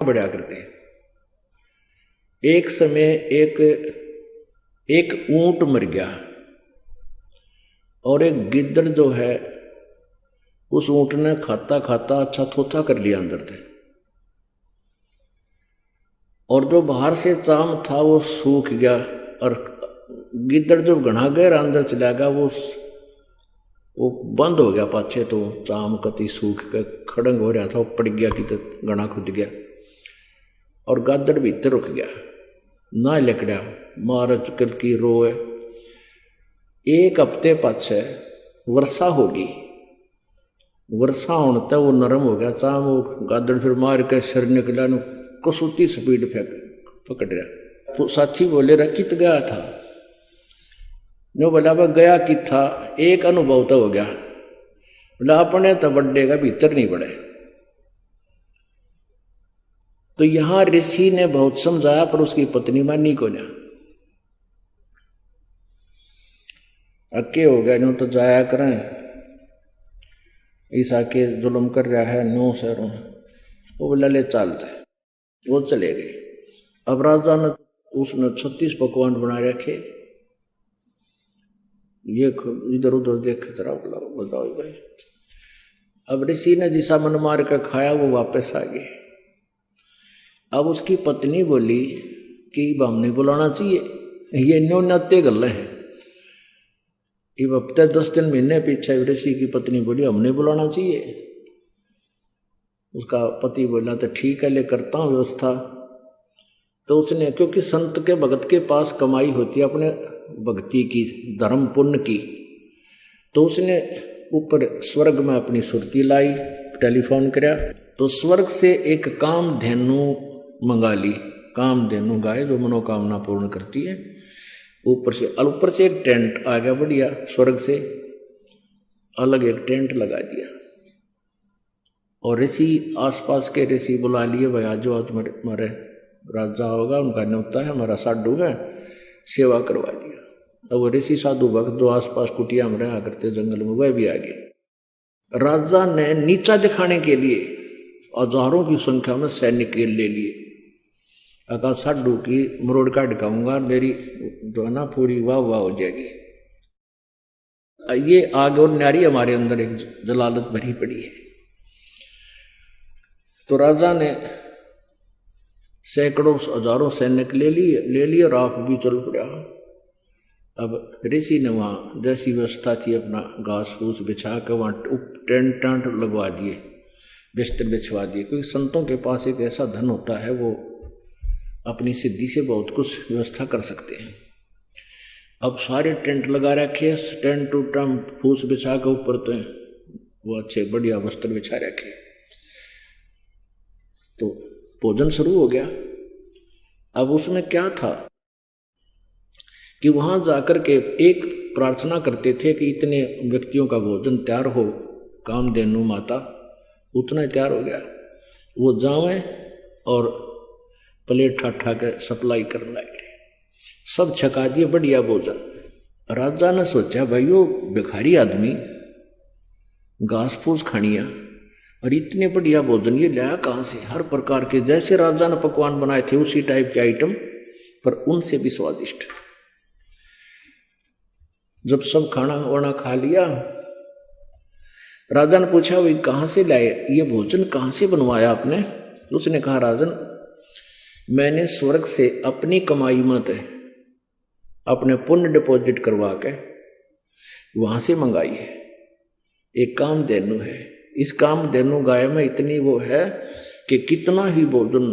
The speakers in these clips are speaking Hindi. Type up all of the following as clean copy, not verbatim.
बढ़िया करते हैं। एक समय एक ऊंट मर गया और एक गिद्दड़ जो है उस ऊंट ने खाता खाता अच्छा थोथा कर लिया अंदर से, और जो बाहर से चाम था वो सूख गया, और गिद्दड़ जो घना गहरा अंदर चला गया वो बंद हो गया पाछे, तो चाम कति सूख के खड़ंग हो रहा था, वो पड़ गया कि तो घना खुद गया, और गादड़ भीतर रुक गया ना लकड़ा मार चुकल की रोए। एक हफ्ते पाछे वर्षा होगी, वर्षा होने तक वो नरम हो गया चाम, वो गादड़ फिर मार के सिर निकला कसूती स्पीड फेंक पकड़ रहा। तो साथी बोले रहा कित गया था, जो बोला वह गया कि था, एक अनुभव तो हो गया, बोला अपने तो बड्डे का भीतर नहीं पड़े। तो यहां ऋषि ने बहुत समझाया पर उसकी पत्नी मानी को ना, अक्के हो गया नो तो जाया करें, ईसा के जुल्म कर रहा है नो शहरों, वो बोला ले चलता है, वो चले गए। अब राजा ने उसने 36 पकवान बना रखे, ये इधर उधर देख जरा बताओ भाई। अब ऋषि ने जिसा मन मार कर खाया वो वापस आ गए। अब उसकी पत्नी बोली कि हम नहीं बुलाना चाहिए, ये नो नाते गल है। अब हफ्ते 10 दिन महीने पीछे ऋषि की पत्नी बोली हम नहीं बुलाना चाहिए। उसका पति बोला तो ठीक है ले करता हूँ व्यवस्था। तो उसने, क्योंकि संत के भगत के पास कमाई होती है अपने भक्ति की, धर्म पुण्य की, तो उसने ऊपर स्वर्ग में अपनी सुरती लाई, टेलीफोन कराया, तो स्वर्ग से एक कामधेनु मंगा ली, कामधेनु गाय जो मनोकामना पूर्ण करती है। ऊपर से एक टेंट आ गया बढ़िया, स्वर्ग से अलग एक टेंट लगा दिया, और ऋषि आसपास के ऋषि बुला लिए, भाई आज जो आज हमारे राजा होगा उनका न्योता है, हमारा साधु है, सेवा करवा दिया। अब वो ऋषि साधु भक्त जो आसपास कुटिया में रहा करते जंगल में, वह भी आ गए। राजा ने नीचा दिखाने के लिए हजारों की संख्या में सैनिक ले लिए, अगर साधु की मरोड़ का ढकाऊंगा, मेरी जो है ना पूरी वाह वाह हो जाएगी। ये आग और न्यारी हमारे अंदर एक जलालत भरी पड़ी है। तो राजा ने सैकड़ों हजारों सैनिक ले लिए और आप भी चल पड़ा। अब ऋषि ने वहाँ जैसी व्यवस्था थी अपना घास फूस बिछा कर वहाँ टेंट टांट लगवा दिए, बिस्तर बिछवा दिए, क्योंकि संतों के पास एक ऐसा धन होता है वो अपनी सिद्धि से बहुत कुछ व्यवस्था कर सकते हैं। अब सारे टेंट लगा रखे, टेंट टूटम फूस बिछा के ऊपर तो वो अच्छे बढ़िया वस्त्र बिछा रखे। तो भोजन शुरू हो गया। अब उसमें क्या था कि वहां जाकर के एक प्रार्थना करते थे कि इतने व्यक्तियों का भोजन तैयार हो, कामधेनु माता उतना तैयार हो गया, वो जावे और प्लेट ठाठा के सप्लाई करने लगे, सब छका दिए बढ़िया भोजन। राजा ने सोचा भाई वो भिखारी आदमी घास फूस खानिया और इतने बढ़िया भोजन ये लाया कहाँ से, हर प्रकार के जैसे राजा ने पकवान बनाए थे उसी टाइप के आइटम, पर उनसे भी स्वादिष्ट। जब सब खाना वाना खा लिया, राजा ने पूछा भाई कहाँ से लाए ये भोजन, कहाँ से बनवाया आपने? उसने कहा राजन मैंने स्वर्ग से अपनी कमाई मत अपने पुण्य डिपॉजिट करवा के वहां से मंगाई है। एक कामधेनु है, इस कामधेनु गाय में इतनी वो है कि कितना ही भोजन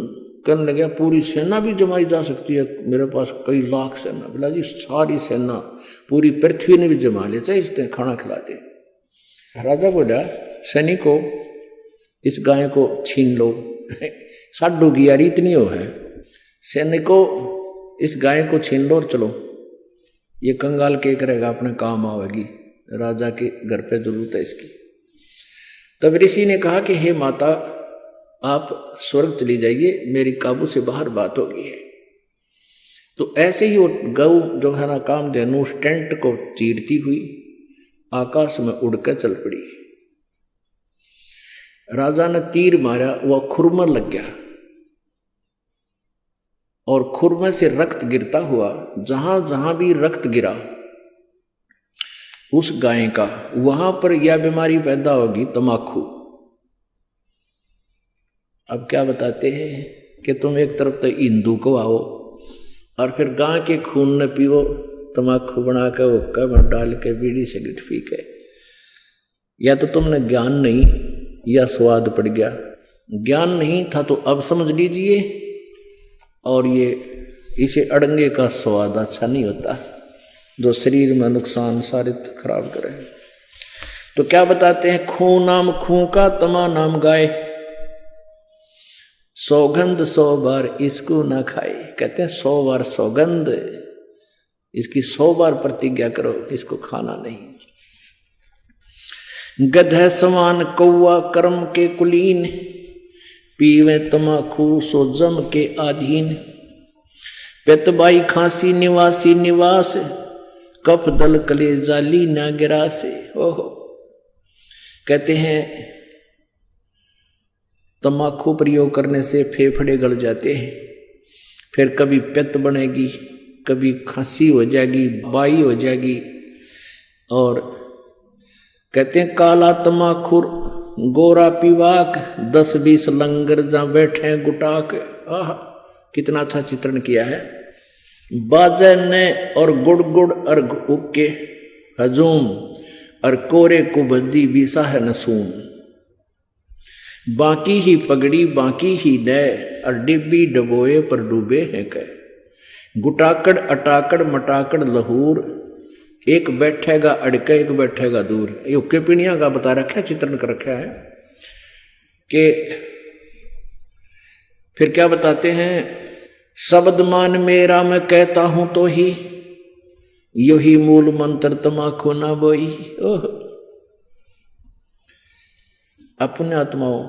करने लगे, पूरी सेना भी जमाई जा सकती है, मेरे पास कई लाख सेना। बोला जी सारी सेना पूरी पृथ्वी ने भी जमा ले, चाहे इसने खाना खिला दे। राजा बोला सैनिकों इस गाय को छीन लो, साडू की यारी इतनी हो है, सैनिकों इस गाय को छीन लो और चलो, ये कंगाल के करेगा अपने काम आवेगी, राजा के घर पे जरूरत है इसकी। तब ऋषि ने कहा कि हे माता आप स्वर्ग चली जाइए, मेरी काबू से बाहर बात हो गई है। तो ऐसे ही वो गऊ जो है ना कामधेनु उस टेंट को चीरती हुई आकाश में उड़कर चल पड़ी। राजा ने तीर मारा, वह खुरमर लग गया, और खुर में से रक्त गिरता हुआ, जहां जहां भी रक्त गिरा उस गाय का, वहां पर यह बीमारी पैदा होगी, तमाकू। अब क्या बताते हैं कि तुम एक तरफ तो हिंदू को आओ और फिर गाय के खून न पियो, तमाकू बना के हुक्का में डाल के बीड़ी सिगरेट पी के। या तो तुमने ज्ञान नहीं या स्वाद पड़ गया। ज्ञान नहीं था तो अब समझ लीजिए, और ये इसे अड़ंगे का स्वाद अच्छा नहीं होता जो शरीर में नुकसान सारे खराब करे। तो क्या बताते हैं, खून नाम खूं का, तमा नाम गाय, सौगंध 100 बार इसको ना खाए। कहते हैं 100 बार सौगंध, इसकी 100 बार प्रतिज्ञा करो, इसको खाना नहीं। गधे समान कौआ कर्म के कुलीन, पीवे तमाकू सो जम के आधीन। पेतबाई खांसी निवासी निवास, कफ दल कले जाली ना गिरा से। ओहो, कहते हैं तमाकू प्रयोग करने से फेफड़े गल जाते हैं, फिर कभी पित्त बनेगी, कभी खांसी हो जाएगी, बाई हो जाएगी। और कहते हैं काला तमाखुर गोरा पीवाक, 10-20 लंगर जहां बैठे गुटाक। आह, कितना अच्छा चित्रण किया है। बाजे ने और गुड़ गुड़ अर्घ उके हजूम, और कोरे कुबद्दी बीसा है नसूम। बाकी ही पगड़ी बाकी ही नय, और डिब्बी डबोए पर डूबे हैं कह। गुटाकड़ अटाकड़ मटाकड़ लहूर, एक बैठेगा अड़के एक बैठेगा दूर। ये उक्के पीणिया का बता रखा है, चित्रण कर रखा है कि फिर क्या बताते हैं, शब्द मान मेरा मैं कहता हूं तो ही, यही मूल मंत्र तमाकू ना बोई। ओह, अपने आत्माओं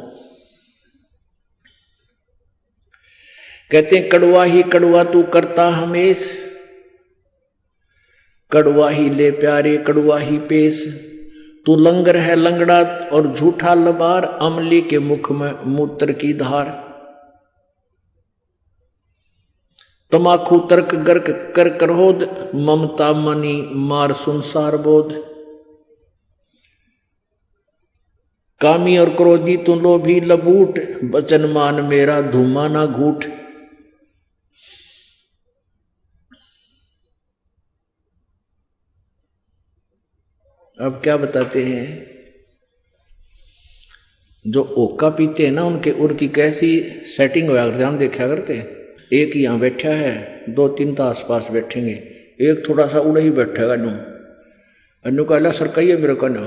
कहते हैं कड़वा ही कड़वा तू करता हमेश, कड़वा ही ले प्यारे कड़वा ही पेश। तू लंगर है लंगड़ा और झूठा लबार, अमली के मुख में मूत्र की धार। तमाकू तर्क गर्क कर क्रोध, ममता मनी मार संसार बोध। कामी और क्रोधी तू लोभी लबूट, बचन मान मेरा धूमा ना घूट। अब क्या बताते हैं, जो ओका पीते हैं ना उनके उनकी कैसी सेटिंग होया करते, हम देखा करते हैं। एक यहाँ बैठा है, 2-3 तो आसपास बैठेंगे, एक थोड़ा सा उड़े ही बैठेगा नू, अन्नू कहला सर कहिए मेरे कना,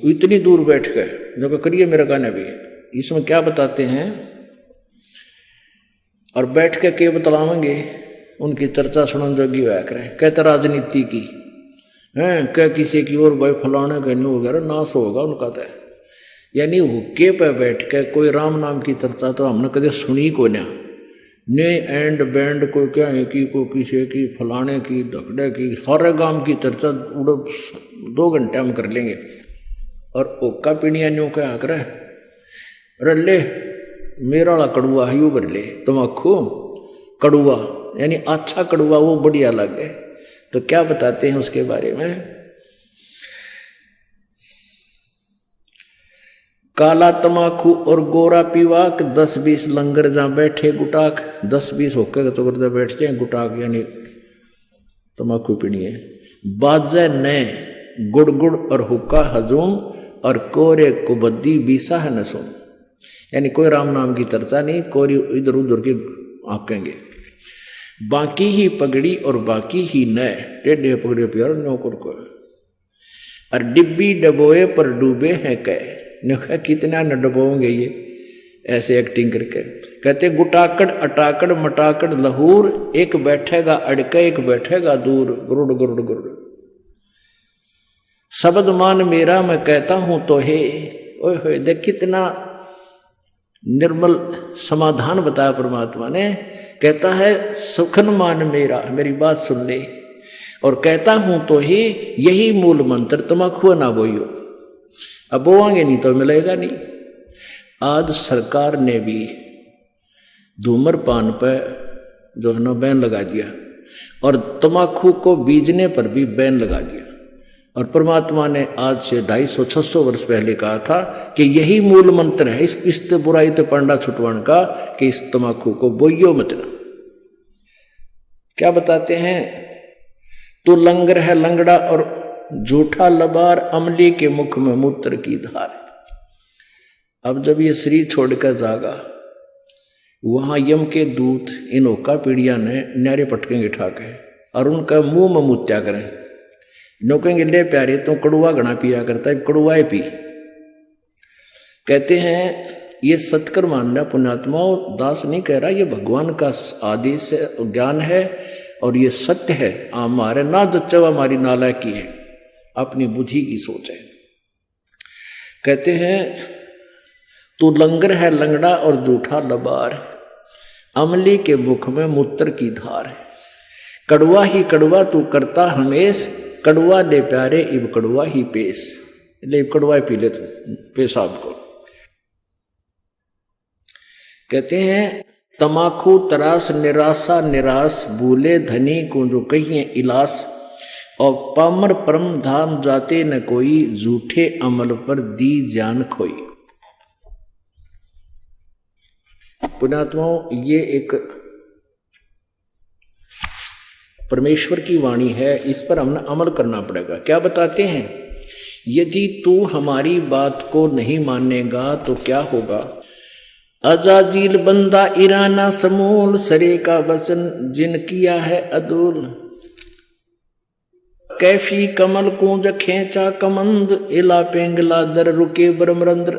इतनी दूर बैठ गए जो करिए मेरे कना भी। इसमें क्या बताते हैं, और बैठ के के बतलावेंगे उनकी चर्चा सुनन जोगी होया करें। कहते राजनीति की हैं, क्या किसी की और भाई फलाने का नहीं वगैरह नाश होगा उनका तो। यानी हुक्के पे बैठ के कोई राम नाम की चर्चा तो हमने कदे सुनी को ना, ने एंड बैंड कोई क्या है कि कोई किसी की फलाने की धकड़े की, सारे गांव की चर्चा 2 घंटे हम कर लेंगे। और ओका पीणिया न्यू क्या कर रले मेरा वाला कड़ुआ है यू भर ले, तमाकू कड़ुआ यानी अच्छा कड़ुआ वो बढ़िया लगे। तो क्या बताते हैं उसके बारे में, काला तमाकू और गोरा पीवाक, 10-20 लंगर जहां बैठे गुटाक। 10-20 होकर तो करते बैठ जाए गुटाक यानी तमाकू पीनी है। बाजे ने गुड़ गुड़ और हुक्का हजूम, और कोरे कुबद्दी बीसा है नसूम। यानी कोई राम नाम की चर्चा नहीं, कोरी इधर उधर की आकेंगे। बाकी ही पगड़ी और बाकी ही नए, टेढ़े पगड़े प्यार नौकर को। और डिब्बी डबोए पर डूबे हैं कह, कितना न डबोंगे ये ऐसे एक्टिंग करके। कहते गुटाकड़ अटाकड़ मटाकड़ लहूर, एक बैठेगा अड़के एक बैठेगा दूर, गुरुड़ गुरुड़ गुरुड़। शब्द मान मेरा मैं कहता हूं तो हे। ओए होए, देख कितना निर्मल समाधान बताया परमात्मा ने। कहता है सुखन मान मेरा, मेरी बात सुन ले, और कहता हूं तो ही यही मूल मंत्र, तमाकू ना बोइयो। अब बोआंगे नहीं तो मिलेगा नहीं। आज सरकार ने भी धूम्रपान पर जो है ना बैन लगा दिया, और तम्बाकू को बीजने पर भी बैन लगा दिया। और परमात्मा ने आज से 250-600 वर्ष पहले कहा था कि यही मूल मंत्र है इस बुराई तो पंडा छुटवाण का, कि इस तम्बाकू को बोइयो मत ना। क्या बताते हैं, तो लंगर है लंगड़ा और झूठा लबार, अमली के मुख में मूत्र की धार। अब जब ये शरीर छोड़कर जागा, वहां यम के दूत इन ओका पीड़िया ने न्यारे पटकेंगे ठाके और उनका मुंह में मुत्या करें। नो कहेंगे ले प्यारे तुम कड़ुआ घना पिया करता है, कड़ुआ पी। कहते हैं ये सत्कर मानना पुण्यात्माओं, दास नहीं कह रहा, ये भगवान का आदेश है, ज्ञान है और ये सत्य है। हमारे ना जच्चा हमारी नालायकी है, अपनी बुद्धि की सोच है। कहते हैं तू लंगर है लंगड़ा और जूठा लबार, अमली के मुख में मूत्र की धार है। कड़वा ही कड़वा तू करता हमेश, कड़वा ले प्यारे इब कड़वा ही पेश। ले कड़वा पी ले तू पेशाब को। कहते हैं तमाखू तरास निराशा निराश, भूले धनी को जो कहिए इलास, और पामर परम धाम जाते न कोई, झूठे अमल पर दी जान खोई। पुण्यात्माओं ये एक परमेश्वर की वाणी है, इस पर हमने अमल करना पड़ेगा। क्या बताते हैं, यदि तू हमारी बात को नहीं मानेगा तो क्या होगा। अजाजील बंदा ईराना समूल, सरे का वचन जिन किया है अदूल, कैफी कमल कूंज खेचा कमंद, इला पेंगला दर रुके ब्रह्मरंद्र।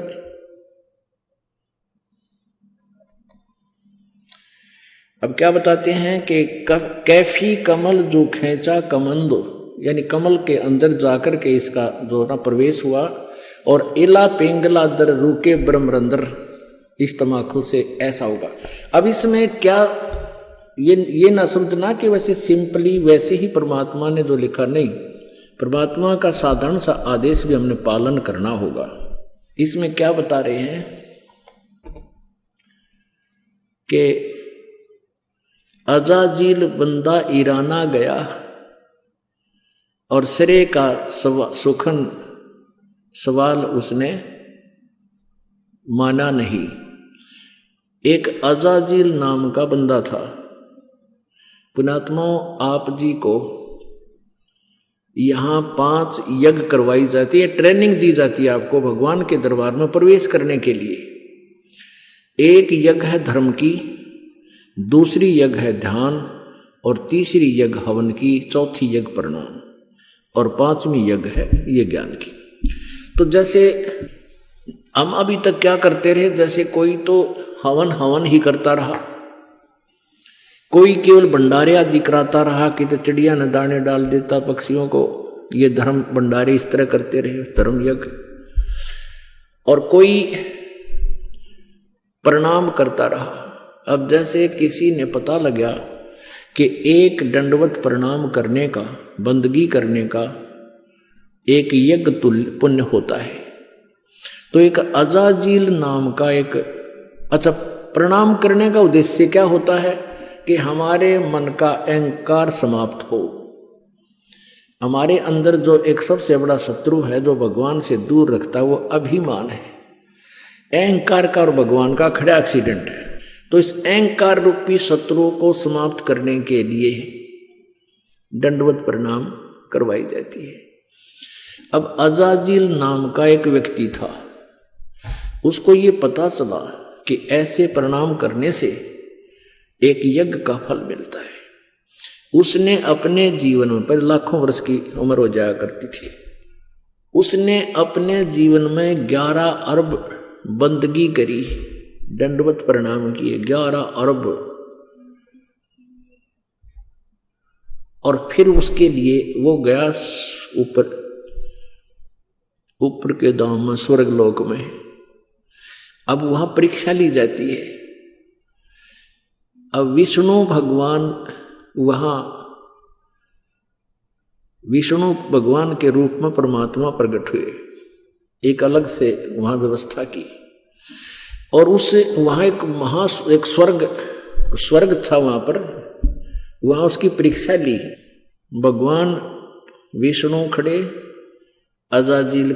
अब क्या बताते हैं कि कैफी कमल जो खेचा कमंदो, यानी कमल के अंदर जाकर के इसका जो ना प्रवेश हुआ, और इला पेंगला दर रुके ब्रह्मरंद्र, इस तमाकू से ऐसा होगा। अब इसमें क्या ये ना समझना कि वैसे सिंपली वैसे ही परमात्मा ने जो लिखा, नहीं, परमात्मा का साधारण सा आदेश भी हमने पालन करना होगा। इसमें क्या बता रहे हैं कि अजाजील बंदा ईराना गया और सिरे का सुखन सवाल उसने माना नहीं। एक अजाजील नाम का बंदा था। पुण्यात्माओं आप जी को यहां 5 यज्ञ करवाई जाती है, ट्रेनिंग दी जाती है आपको भगवान के दरबार में प्रवेश करने के लिए। एक यज्ञ है धर्म की, दूसरी यज्ञ है ध्यान, और तीसरी यज्ञ हवन की, चौथी यज्ञ प्रणाम, और 5वीं यज्ञ है ये ज्ञान की। तो जैसे हम अभी तक क्या करते रहे, जैसे कोई तो हवन ही करता रहा, कोई केवल भंडारे आदि कराता रहा कि तो चिड़िया न दाने डाल देता पक्षियों को, ये धर्म भंडारे इस तरह करते रहे धर्म यज्ञ, और कोई प्रणाम करता रहा। अब जैसे किसी ने पता लगा कि एक दंडवत प्रणाम करने का, बंदगी करने का एक यज्ञ तुल्य पुण्य होता है, तो एक अजाजील नाम का एक, अच्छा प्रणाम करने का उद्देश्य क्या होता है कि हमारे मन का अहंकार समाप्त हो। हमारे अंदर जो एक सबसे बड़ा शत्रु है जो भगवान से दूर रखता है वो अभिमान है। अहंकार का और भगवान का खड़ा एक्सीडेंट है। तो इस अहंकार रूपी शत्रु को समाप्त करने के लिए दंडवत प्रणाम करवाई जाती है। अब अजाजील नाम का एक व्यक्ति था, उसको ये पता चला कि ऐसे प्रणाम करने से एक यज्ञ का फल मिलता है। उसने अपने जीवन में, पर लाखों वर्ष की उम्र हो जाया करती थी, उसने अपने जीवन में 11 अरब बंदगी करी, दंडवत प्रणाम किए 11 अरब, और फिर उसके लिए वो गया ऊपर के धाम में, स्वर्ग लोक में। अब वहां परीक्षा ली जाती है। अब विष्णु भगवान वहां, विष्णु भगवान के रूप में परमात्मा प्रकट हुए, एक अलग से वहां व्यवस्था की, और उससे वहां एक स्वर्ग था वहां पर, वहां उसकी परीक्षा ली। भगवान विष्णु खड़े, अजाजील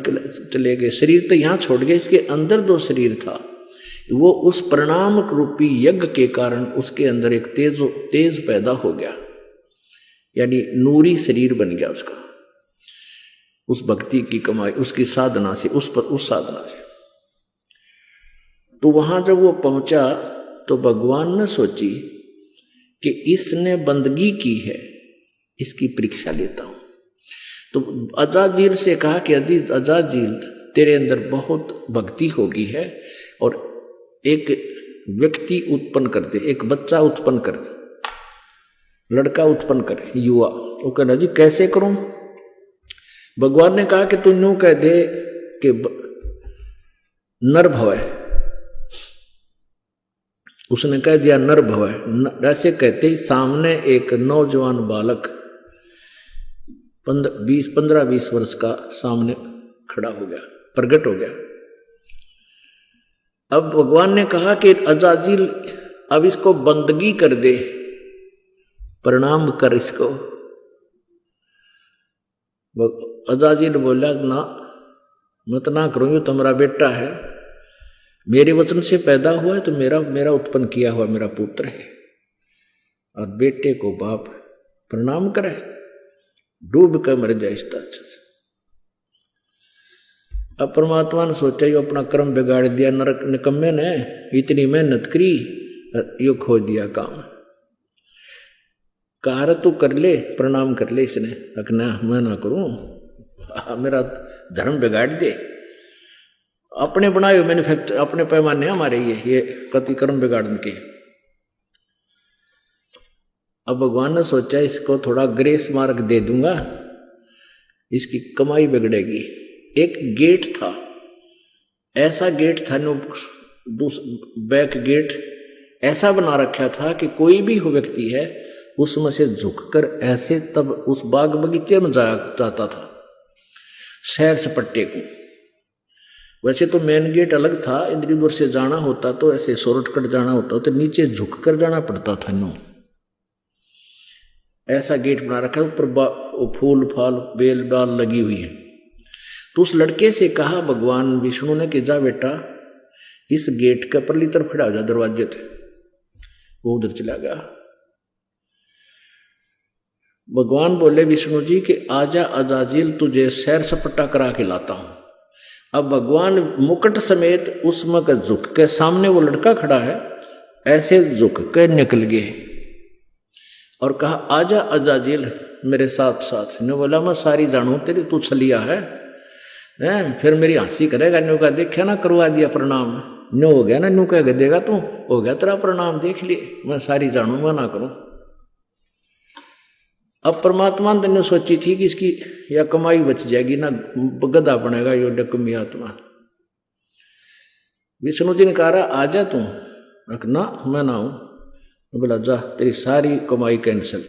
चले गए। शरीर तो यहां छोड़ गए, इसके अंदर 2 शरीर था। वो उस परिणाम रूपी यज्ञ के कारण उसके अंदर एक तेज पैदा हो गया, यानी नूरी शरीर बन गया उसका, उस भक्ति की कमाई, उसकी साधना से, उस साधना से। तो वहां जब वो पहुंचा तो भगवान ने सोची कि इसने बंदगी की है, इसकी परीक्षा लेता हूं। तो अजाजील से कहा कि अजाजील, तेरे अंदर बहुत भक्ति होगी है, और एक व्यक्ति उत्पन्न कर दे, एक बच्चा उत्पन्न कर दे, लड़का उत्पन्न करे, युवा। वो कहना जी कैसे करूं? भगवान ने कहा कि तू यूं कह दे कि नर भवै। उसने कह दिया नर भवै। ऐसे कहते ही सामने एक नौजवान बालक 15-20 वर्ष का सामने खड़ा हो गया, प्रकट हो गया। अब भगवान ने कहा कि अजाजील अब इसको बंदगी कर दे, प्रणाम कर इसको। अजाजील बोला ना, मत ना करो, ये तुम्हारा बेटा है, मेरे वचन से पैदा हुआ है, तो मेरा उत्पन्न किया हुआ मेरा पुत्र है, और बेटे को बाप प्रणाम करे, डूब कर मर जाए इस तरह से। अब परमात्मा ने सोचा यो अपना कर्म बिगाड़ दिया, नरक निकम्मे ने इतनी मेहनत करी, यो खो दिया काम। कहा तू कर ले, प्रणाम कर ले। इसने अकना मैं ना करूं, मेरा धर्म बिगाड़ दे। अपने बनाए मैन्युफैक्चर, अपने पैमाने हमारे ये कति कर्म बिगाड़ने के। अब भगवान ने सोचा इसको थोड़ा ग्रेस मार्क दे दूंगा, इसकी कमाई बिगड़ेगी। एक गेट था, ऐसा गेट था, बैक गेट ऐसा बना रखा था कि कोई भी व्यक्ति है उसमें से झुककर ऐसे तब उस बाग बगीचे में जाता था, सैर सपट्टे को। वैसे तो मेन गेट अलग था, इधर उधर से जाना होता तो ऐसे शॉर्टकट जाना होता तो नीचे झुककर जाना पड़ता था। नो ऐसा गेट बना रखा, ऊपर फूल फाल बेल बाल लगी हुई है। तो उस लड़के से कहा भगवान विष्णु ने कि जा बेटा इस गेट के परली तरफ खड़ा हो जा, दरवाजे थे। वो उधर चला गया। भगवान बोले विष्णु जी कि आजा अजाजील, तुझे सैर सपट्टा करा के लाता हूं। अब भगवान मुकुट समेत उसमें का झुक के, सामने वो लड़का खड़ा है, ऐसे झुक के निकल गए और कहा आजा अजाजील मेरे साथ साथ। ने बोला मैं सारी जानू तेरी, तू छलिया है, फिर मेरी हंसी करेगा। न्यू का देखा ना, करवा दिया प्रणाम, न्यू हो गया ना, न्यू कह देगा तू, हो गया तेरा प्रणाम, देख लिए, मैं सारी जानू, मैं ना करूं। अब परमात्मा ने तने सोची थी कि इसकी या कमाई बच जाएगी ना, गधा बनेगा यो डकमी आत्मा। विष्णु जी ने कहा आजा तू, ना मैं ना हूं। बोला जा तेरी सारी कमाई कैंसिल,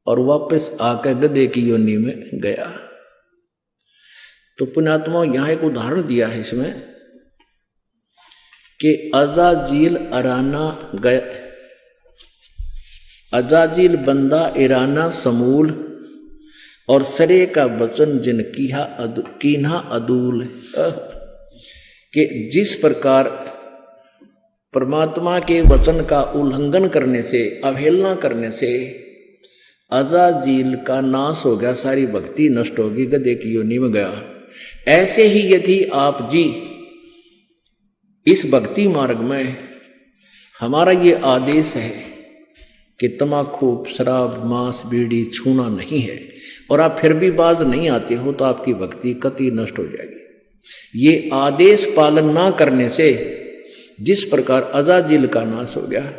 और वापस आकर गधे की योनि में गया। तो पुण्यात्मा यहां एक उदाहरण दिया है इसमें कि अजाजील अराना गया, अजाजील बंदा इराना समूल, और सरे का वचन जिन कीन्हा अदूल। कि जिस प्रकार परमात्मा के वचन का उल्लंघन करने से, अवहेलना करने से अजाजील का नाश हो गया, सारी भक्ति नष्ट होगी, गधे की योनि में गया। ऐसे ही यदि आप जी इस भक्ति मार्ग में, हमारा ये आदेश है कि तम्बाकू शराब मांस बीड़ी छूना नहीं है, और आप फिर भी बाज नहीं आते हो, तो आपकी भक्ति कतई नष्ट हो जाएगी। ये आदेश पालन ना करने से जिस प्रकार अजाजील का नाश हो गया,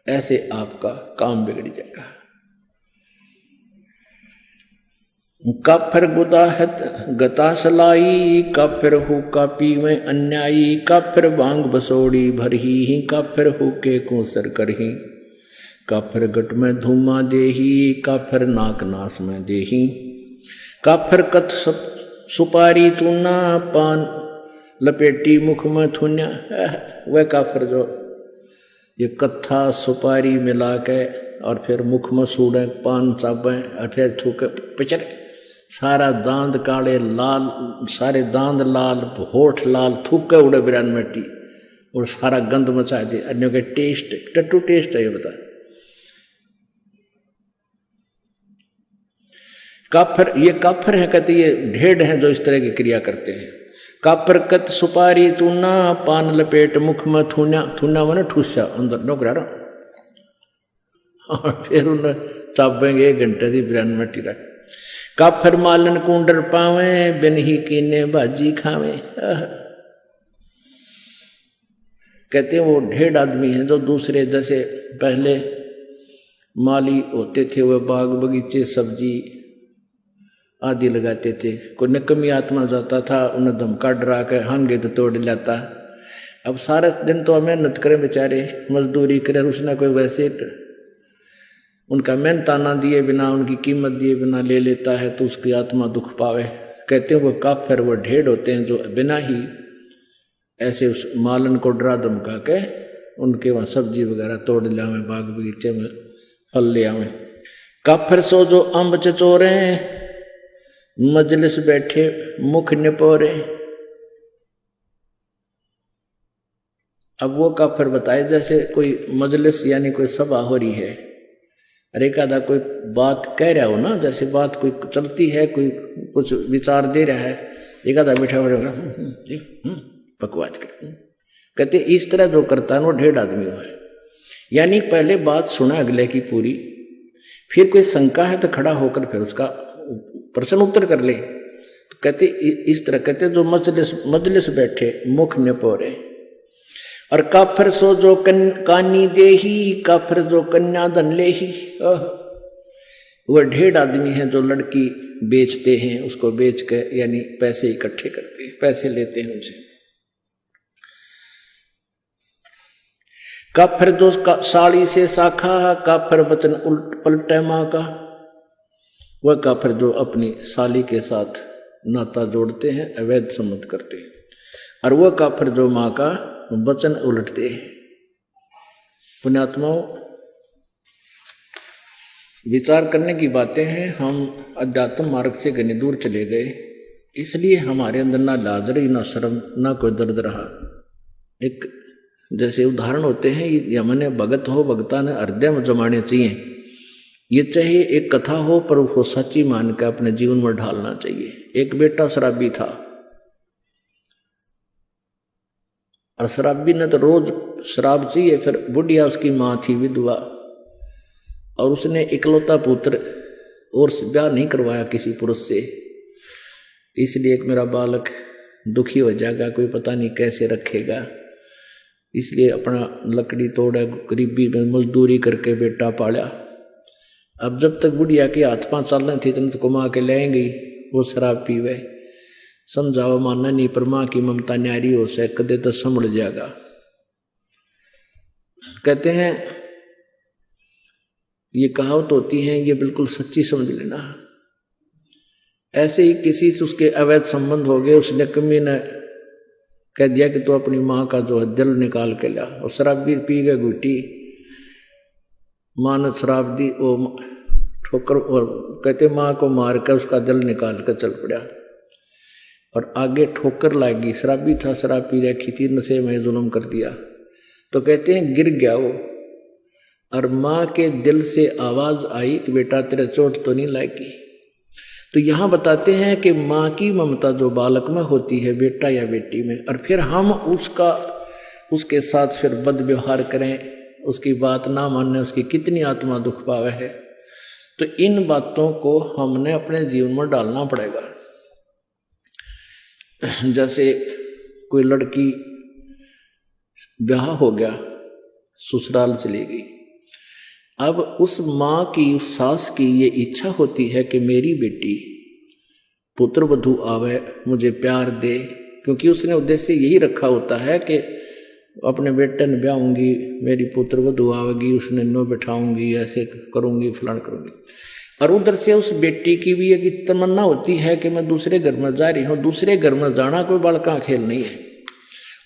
ऐसे आपका काम बिगड़ जाएगा। काफिर गुदाहत गता सलाई, काफिर हो कापी में अन्यायी, काफिर भांग बसोड़ी भरही, काफिर हो के कोसर करही, काफिर गट में धूमा देही, काफिर नाक नाश में देही, काफिर कथ सुपारी चूना, पान लपेटी मुख में थुन्या। वह काफिर जो ये कत्था सुपारी मिला के और फिर मुख में सूड़े पान चाबे और फिर थूके पिचर, सारा दांत काले लाल, सारे दांत लाल, होठ लाल, थूके उड़े बिरान मिट्टी और सारा गंद मचा दे। अन्यों के टेस्ट टट्टू टेस्ट है ये बता। काफर, ये काफर है कहते, ये ढेड हैं जो इस तरह की क्रिया करते हैं। काफर कत सुपारी चूना, पान लपेट मुख में थूना, थूना माने ठूसा अंदर नौकरा रहा, और फिर उन्हें चाबेंगे 1 घंटे की बिरान मिट्टी रख। काफर मालन कुंडर पावे, बिन ही कीने भाजी खावे। कहते हैं वो ढेड आदमी है जो दूसरे, जैसे पहले माली होते थे वह बाग बगीचे सब्जी आदि लगाते थे, कोई नकमी आत्मा जाता था उन्हें धमका डरा के हांगे तो तोड़ लाता। अब सारे दिन तो मेहनत करें बेचारे, मजदूरी करें, उसने कोई वैसे उनका मेहनताना दिए बिना, उनकी कीमत दिए बिना ले लेता है तो उसकी आत्मा दुख पावे। कहते हैं वो काफिर, वो ढेड होते हैं जो बिना ही ऐसे उस मालन को डरा धमका के उनके वहाँ सब्जी वगैरह तोड़ ले आवे, बाग बगीचे में फल ले आवे। काफिर सो जो अम्ब चचोरे, मजलिस बैठे मुख निपोरे। अब वो काफिर बताए जैसे कोई मजलिस यानी कोई सभा हो रही है, अरे एकादा कोई बात कह रहा हो ना, जैसे बात कोई चलती है, कोई कुछ विचार दे रहा है, एकादा बैठा बकवास कर। कहते इस तरह जो करता है वो ढेड आदमी हो है, यानी पहले बात सुना अगले की पूरी, फिर कोई शंका है तो खड़ा होकर फिर उसका प्रश्न उत्तर कर ले। तो कहते इस तरह कहते जो मजलिस बैठे मुख निपोरे। और काफिर सो जो कानी देही, काफिर जो कन्या धन लेही। वह ढेड आदमी है जो लड़की बेचते हैं, उसको बेच के यानी पैसे इकट्ठे करते हैं, पैसे लेते हैं उनसे। काफिर जो साड़ी से शाखा, काफिर वचन उल्ट पलटे माँ का। वह काफिर जो अपनी साली के साथ नाता जोड़ते हैं, अवैध संबंध करते हैं। और वह काफिर जो माँ का वचन उलटते हैं। पुण्यात्माओं, विचार करने की बातें हैं। हम अध्यात्म मार्ग से घनी दूर चले गए, इसलिए हमारे अंदर ना लाज रही, ना शर्म, ना कोई दर्द रहा। एक जैसे उदाहरण होते हैं, ये हमने भगत हो, भगता ने हृदय में जमाने चाहिए। ये चाहे एक कथा हो पर वो सच्ची मान के अपने जीवन में ढालना चाहिए। एक बेटा शराबी था, और शराबी ने तो रोज शराब चाहिए। फिर बुढ़िया उसकी माँ थी विधवा, और उसने इकलौता पुत्र और ब्याह नहीं करवाया किसी पुरुष से, इसलिए एक मेरा बालक दुखी हो जाएगा, कोई पता नहीं कैसे रखेगा, इसलिए अपना लकड़ी तोड़ा, गरीबी में मजदूरी करके बेटा पाला। अब जब तक बुढ़िया के हाथ पांव चल रहे थे तब तक कमा के लाएंगे, वो शराब पीवे, समझाओ मानना नहीं, पर माँ की ममता न्यारी हो से कदे तो संभल जाएगा। कहते हैं ये कहावत होती है, ये बिल्कुल सच्ची समझ लेना। ऐसे ही किसी से उसके अवैध संबंध हो गए, उसने कमी ने कह दिया कि तो अपनी माँ का जो है दिल निकाल के ला, और शराब भी पी गए घुटी, माँ ने शराब दी, वो ठोकर, और कहते माँ को मार कर उसका दिल निकाल कर चल पड़ा, और आगे ठोकर लागी। शराबी था, शराब पी रखी थी, नशे में जुल्म कर दिया। तो कहते हैं गिर गया वो, और माँ के दिल से आवाज आई कि बेटा तेरे चोट तो नहीं लागी। तो यहाँ बताते हैं कि माँ की ममता जो बालक में होती है, बेटा या बेटी में, और फिर हम उसके साथ फिर बद व्यवहार करें, उसकी बात ना मानने, उसकी कितनी आत्मा दुख पावे है। तो इन बातों को हमने अपने जीवन में डालना पड़ेगा। जैसे कोई लड़की ब्याह हो गया, ससुराल चली गई, अब उस माँ की, उस सास की ये इच्छा होती है कि मेरी बेटी पुत्र वधू आवे, मुझे प्यार दे, क्योंकि उसने उद्देश्य यही रखा होता है कि अपने बेटे ने ब्याहूंगी, मेरी पुत्र वधू आवेगी, उसने नो बैठाऊंगी, ऐसे करूंगी, फलान करूंगी। और उधर से उस बेटी की भी एक तमन्ना होती है कि मैं दूसरे घर में जा रही हूँ। दूसरे घर में जाना कोई बालक का खेल नहीं है,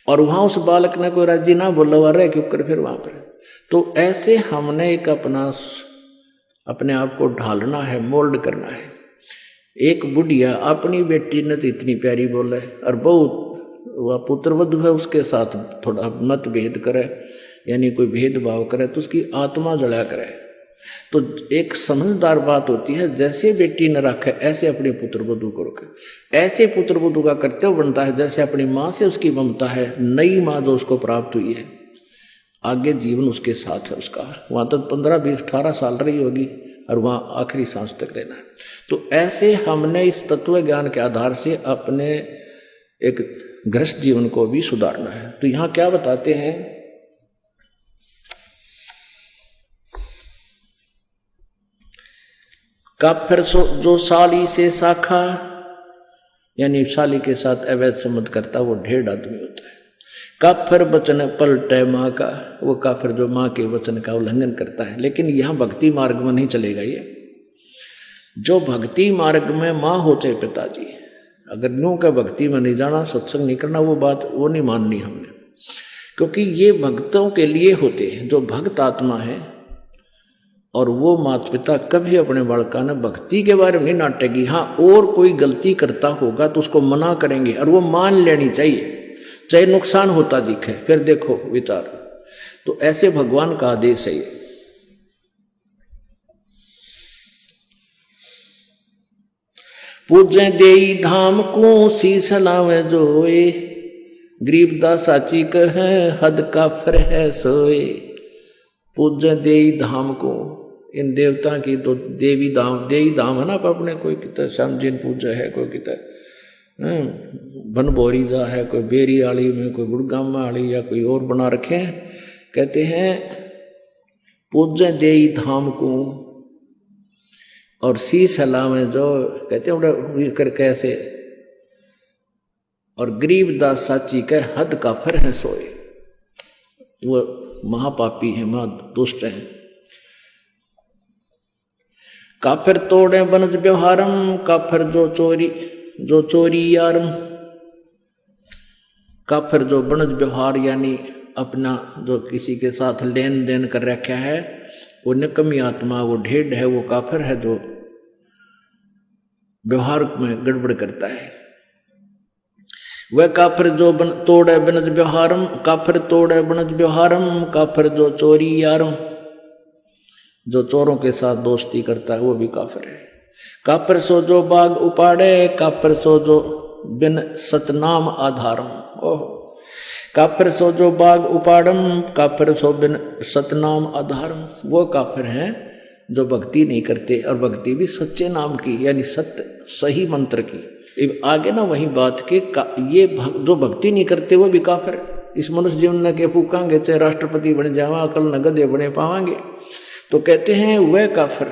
और वहां उस बालक ने कोई राजी ना बोला हुआ रहे क्यों कर फिर वहां पर तो ऐसे हमने एक अपने आप को ढालना है, मोल्ड करना है। एक बुढ़िया अपनी बेटी ने तो इतनी प्यारी बोले और बहुत वह पुत्र वधू है उसके साथ थोड़ा मतभेद करे, यानी कोई भेदभाव करे तो उसकी आत्मा जला करे। तो एक समझदार बात होती है, जैसे बेटी न रखे ऐसे अपने पुत्र वधू को रखे। ऐसे पुत्र वधू का कर्तव्य बनता है जैसे अपनी माँ से उसकी ममता है, नई माँ जो उसको प्राप्त हुई है, आगे जीवन उसके साथ है उसका। वहाँ तक 15, 20, 18 साल रही होगी और वहाँ आखिरी सांस तक रहना है। तो ऐसे हमने इस तत्व ज्ञान के आधार से अपने एक गृहस्थ जीवन को भी सुधारना है। तो यहाँ क्या बताते हैं, काफिर जो साली से शाखा, यानी साली के साथ अवैध संबंध करता वो 1.5 आदमी होता है। काफिर वचन पलटे माँ का, वो काफिर जो माँ के वचन का उल्लंघन करता है। लेकिन यहाँ भक्ति मार्ग में नहीं चलेगा। ये जो भक्ति मार्ग में माँ हो चाहे पिताजी, अगर न्यू का भक्ति में नहीं जाना, सत्संग नहीं करना, वो बात वो नहीं माननी हमने, क्योंकि ये भक्तों के लिए होते हैं जो भक्त आत्मा है। और वो माता पिता कभी अपने बालका ने भक्ति के बारे में नहीं नाटेगी। हाँ, और कोई गलती करता होगा तो उसको मना करेंगे और वो मान लेनी चाहिए, चाहे नुकसान होता दिखे, फिर देखो विचार। तो ऐसे भगवान का आदेश है ये। पूजे देई धाम को शीश लावे जोए, गरीबदास साची कहे हद काफिर है सोए। पूजे देई धाम को, इन देवता की तो देवी धाम है ना। अपने कोई कितना श्यामजीन पूजा है, कोई कितना बनभोरी जा है, कोई बेरी आली में, कोई गुड़गामा आली या कोई और बना रखे हैं। कहते हैं पूजे देई धाम को और शीश हलावे जो, कहते हैं कर कैसे, और गरीबदास साची के हद काफिर है सोए। वो महापापी है, महादुष्ट है। काफिर तोड़े बनज व्यवहारम, काफिर जो चोरी यारम। काफिर जो बनज व्यवहार यानी अपना जो किसी के साथ लेन देन कर रखा है, वो निकम्मी आत्मा, वो ढेढ़ है, वो काफिर है जो व्यवहार में गड़बड़ करता है। वह काफिर जो तोड़े बनज व्यवहारम, काफिर तोड़े बनज व्यवहारम, काफिर जो चोरी यारम। जो चोरों के साथ दोस्ती करता है वो भी काफिर है। काफिर सो जो बाग उपाड़े, काफिर सो जो बिन सतनाम आधारम। ओह, काफिर सो जो बाग उपाड़म, काफिर सो बिन सतनाम आधारम। वो काफिर हैं जो भक्ति नहीं करते, और भक्ति भी सच्चे नाम की, यानी सत्य सही मंत्र की। आगे ना वही बात के ये जो भक्ति नहीं करते वो भी काफिर। इस मनुष्य जीवन के फूकांगे, चाहे राष्ट्रपति बन जावा, कल न गधे बने पावांगे। तो कहते हैं वह काफिर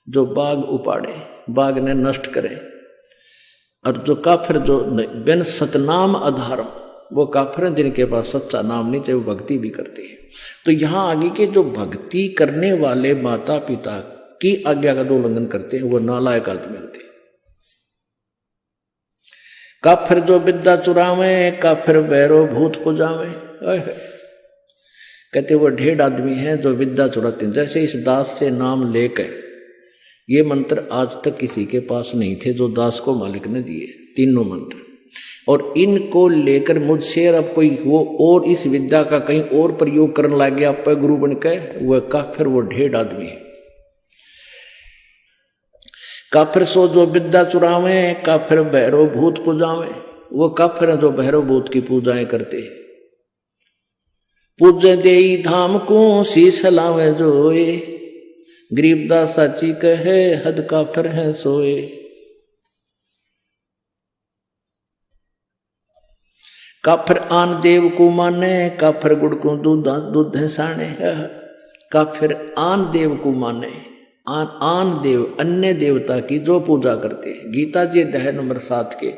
जो बाग उपाड़े, बाग ने नष्ट करे। और जो काफिर जो बिन सतनाम आधारम, वो काफिर हैं जिनके पास सच्चा नाम नहीं, चाहे वो भक्ति भी करते हैं। तो यहाँ आगे के जो भक्ति करने वाले माता पिता की आज्ञा का जो उल्लंघन करते हैं वो नालायक आदमी होते हैं। काफिर जो विद्या चुरावे, काफिर बैरो भूत पुजावे। कहते वो 1.5 आदमी हैं जो विद्या चुराते हैं। जैसे इस दास से नाम लेकर, ये मंत्र आज तक किसी के पास नहीं थे जो दास को मालिक ने दिए, तीनों मंत्र। और इनको लेकर मुझसे अब कोई वो और इस विद्या का कहीं और प्रयोग करने लग गया, आप गुरु बन के, वह काफिर वो 1.5 आदमी है। काफिर सो जो विद्या चुरावे, काफिर भैरव भूत पूजावे। वो काफिर है जो भैरव भूत की पूजाएं करते हैं। पूजे देई धाम को शीश लावे जोए, गरीबदास साची कहे हद काफिर है सोए। काफिर आन देव को माने, काफिर गुड़ को दूध है साने। काफिर आन देव को माने, आन देव अन्य देवता की जो पूजा करते हैं। गीता जी अध्याय नंबर 7 के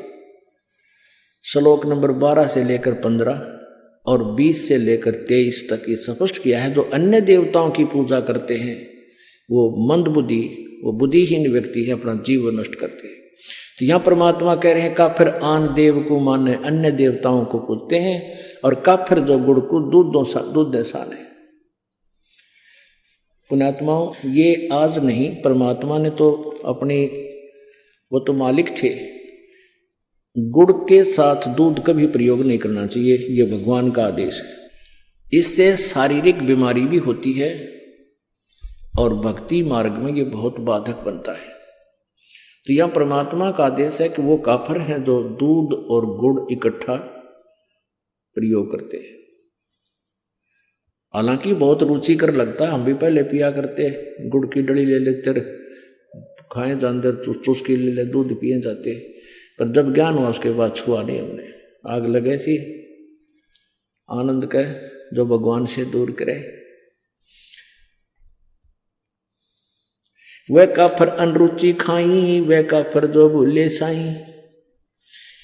श्लोक नंबर 12 से लेकर 15 और 20 से लेकर 23 तक ये स्पष्ट किया है। जो अन्य देवताओं की पूजा करते हैं वो मंदबुद्धि, वो बुद्धिहीन व्यक्ति है, अपना जीवन नष्ट करते हैं। तो यहाँ परमात्मा कह रहे हैं काफिर आन देव को माने, अन्य देवताओं को पूजते हैं। और काफिर जो गुड़ को दूध साने, पुण्यात्माओं, ये आज नहीं, परमात्मा ने तो अपनी, वो तो मालिक थे। गुड़ के साथ दूध कभी प्रयोग नहीं करना चाहिए, ये भगवान का आदेश है। इससे शारीरिक बीमारी भी होती है और भक्ति मार्ग में ये बहुत बाधक बनता है। तो यह परमात्मा का आदेश है कि वो काफर हैं जो दूध और गुड़ इकट्ठा प्रयोग करते हैं। हालांकि बहुत रुचिकर लगता है, हम भी पहले पिया करते, गुड़ की डली ले लेते, खाए जानते, चुस्की ले ले, दूध पिए जाते, पर जब ज्ञान हुआ उसके बाद छुआ नहीं हमने। आग लगे सी आनंद का जो भगवान से दूर करे। वह काफर अनरुचि खाई, वह काफर जो भूले साई,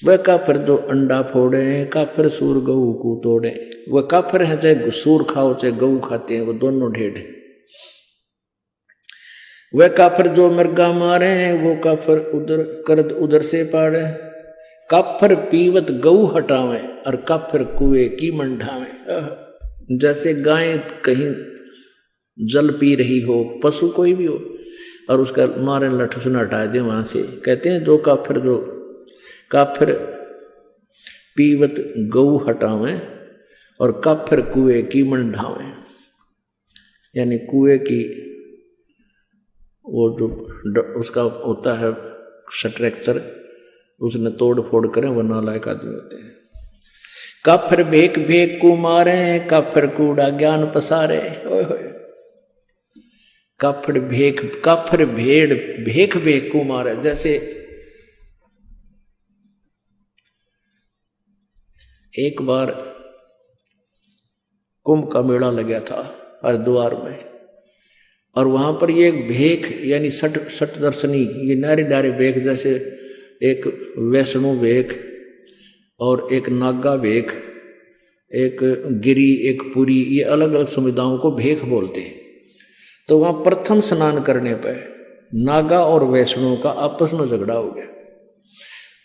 वह काफर जो अंडा फोड़े, काफर सूर गऊ को तोड़े। वह काफर है चाहे सूर खाओ चाहे गऊ खाते हैं, वो दोनों ढेड़ है। वह काफर जो मृगा मारे, वो काफर उधर करद उधर से पाड़े। काफर पीवत गऊ हटावे और काफर कुएं की मंढावे। जैसे गाय कहीं जल पी रही हो, पशु कोई भी हो, और उसका मारे लठ सुन हटा दे वहां से, कहते हैं जो काफिर पीवत गऊ हटावे और काफिर कुएं की मंढावे। यानी कुएं की वो जो उसका होता है स्ट्रक्चर, उसने तोड़ फोड़ करें, वो नालायक आदमी होते हैं। काफिर भेक भेक को मारे, काफिर कूड़ा ज्ञान पसारे। काफिर भेड़ भेक भेक को मारे। जैसे एक बार कुंभ का मेला लगा था हरिद्वार में, और वहां पर ये भेख यानी सठ दर्शनी, ये नारे नारे भेख, जैसे एक वैष्णो भेख और एक नागा भेख, एक गिरी, एक पुरी, ये अलग अलग समुदायों को भेख बोलते हैं। तो वहां प्रथम स्नान करने पर नागा और वैष्णो का आपस में झगड़ा हो गया,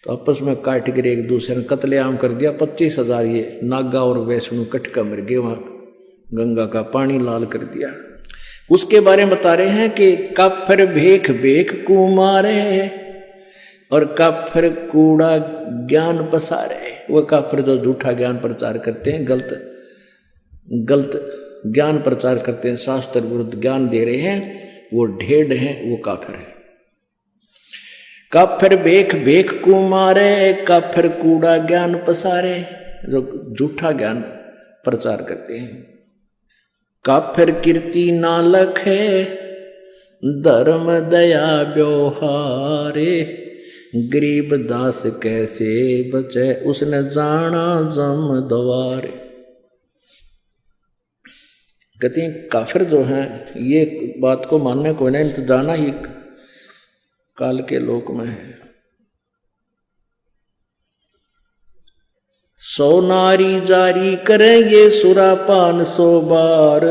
तो आपस में काट गिर एक दूसरे ने कत्लेआम कर दिया। 25,000 ये नागा और वैष्णो कटका मर गए, वहां गंगा का पानी लाल कर दिया। उसके बारे में बता रहे हैं कि काफिर भेख भेख को मारे और काफिर कूड़ा ज्ञान पसारे। वह काफिर जो झूठा ज्ञान प्रचार करते हैं, गलत ज्ञान प्रचार करते हैं, शास्त्र विरुद्ध ज्ञान दे रहे हैं, वो ढेड़ हैं, वो काफिर है। काफिर भेख भेख को मारे, काफिर कूड़ा ज्ञान पसारे, जो झूठा ज्ञान प्रचार करते हैं। काफिर कीर्ति ना लखे, धर्म दया व्यवहारे, गरीब दास कैसे बचे, उसने जाना जम द्वारे। कहते हैं काफिर जो हैं, ये बात को मानने को नहीं, तो जाना ही काल के लोक में है। 100 नारी जारी करेंगे सुरापान 100 बार,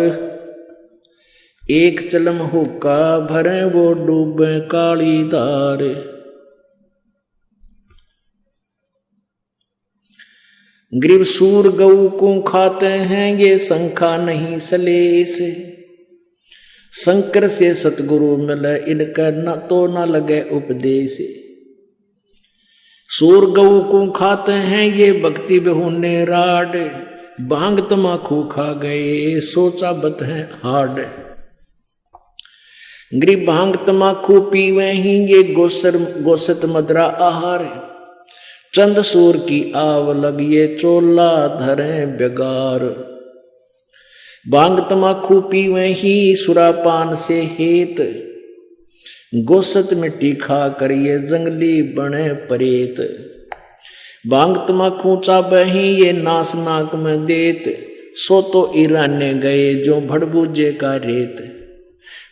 एक चलम हुक्का भरे वो डूबे काली धार। गरीब सूर गऊ को खाते हैं, ये शंखा नहीं सलेस, शंकर से सतगुरु मिले, इनका न तो न लगे उपदेश। सूर गऊ को खाते हैं, ये भक्ति बेहुने राड, भांग तमाकू खा गए, सोचा बत है हाड। गरीब भांग तमाकू पीवे ही, ये गोसत मदरा आहार, चंद सूर की आव लगिए, चोला धरे बेगार। भांग तमाकू पीवे ही, सुरापान से हेत, गोसत मिट्टी खा कर ये जंगली बने परेत। भांग तमाकू चाबे ही, ये नास नाक में देत, सो तो ईराने गए जो भड़बूजे का रेत।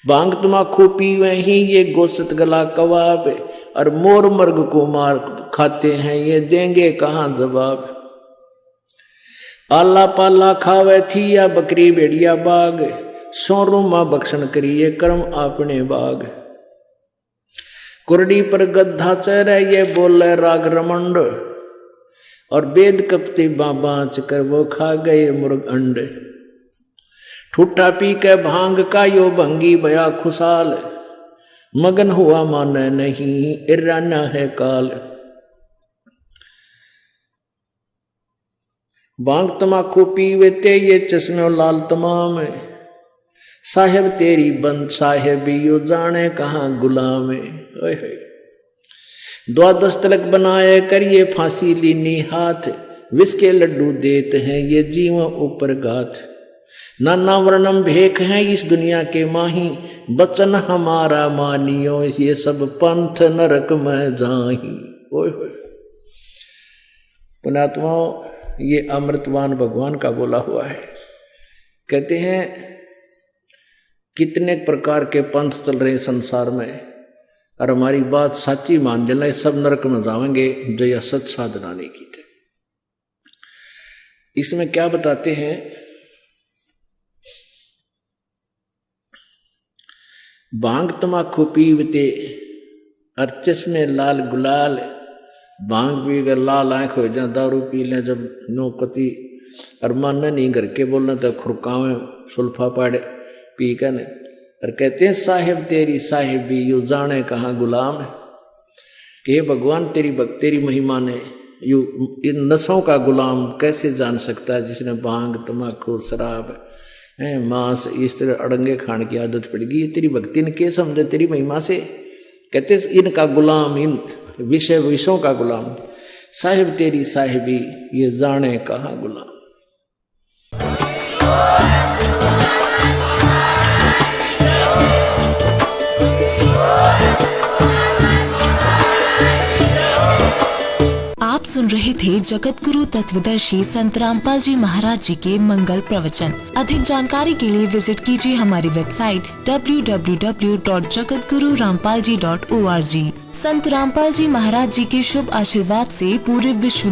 भांग तमाकू पीवे ही, ये गोसत गला कबाब, और मोर मर्ग को मार खाते हैं, ये देंगे कहाँ जवाब। आला पाला खावे थी या बकरी भेड़िया बाग, सोरू मां बख्शन करिए कर्म आपने बाग। कुरडी पर गद्धा चरे, ये बोले राग रमंड, और वेद कपते बाबाच कर वो खा गए मुर्ग अंड। ठूठा पी के भांग का यो भंगी भया खुशाल, मगन हुआ माने नहीं इराना है काल। भांग तमाकू पीवे ते ये चश्मे लाल तमाम, साहेब तेरी बंद साहेब यो जाने कहाँ गुलाम। द्वादश तलक बनाए करिए फांसी लीनी हाथ, विष के लड्डू देते हैं ये जीव ऊपर गाथ। नाना वर्णम भेख हैं इस दुनिया के माही, बचन हमारा मानियो ये सब पंथ नरक में जाही। ओए होए पुण्यात्माओं, ये अमृतवान भगवान का बोला हुआ है। कहते हैं कितने प्रकार के पंथ चल रहे संसार में, और हमारी बात सच्ची मान लेना सब नरक में जाएंगे जो यह सच साधना नहीं की थे। इसमें क्या बताते हैं, भांग तमाकू पीवते और चश्मे लाल गुलाल। भांग पी कर लाल आंख हो जाए, दारू पी लें जब नौकती और मन नहीं करके बोलना तो खुरकावे सुल्फा पाड़े पी कर। और कहते हैं साहिब तेरी साहिबी यू जाने कहाँ गुलाम। कि भगवान तेरी महिमा ने यू इन नशों का गुलाम कैसे जान सकता है जिसने भांग तमाकू शराब मांस इस तरह अड़ंगे खाने की आदत पड़ेगी। ये तेरी भक्ति ने क्या समझे तेरी महिमा से। कहते इनका गुलाम, इन विषयों का गुलाम। साहिब तेरी साहिबी ये जाने कहाँ गुलाम। आप सुन रहे थे जगत गुरु तत्वदर्शी संत रामपाल जी महाराज जी के मंगल प्रवचन। अधिक जानकारी के लिए विजिट कीजिए हमारी वेबसाइट www.jagatgururampalji.org। संत रामपाल जी महाराज जी के शुभ आशीर्वाद से पूरे विश्व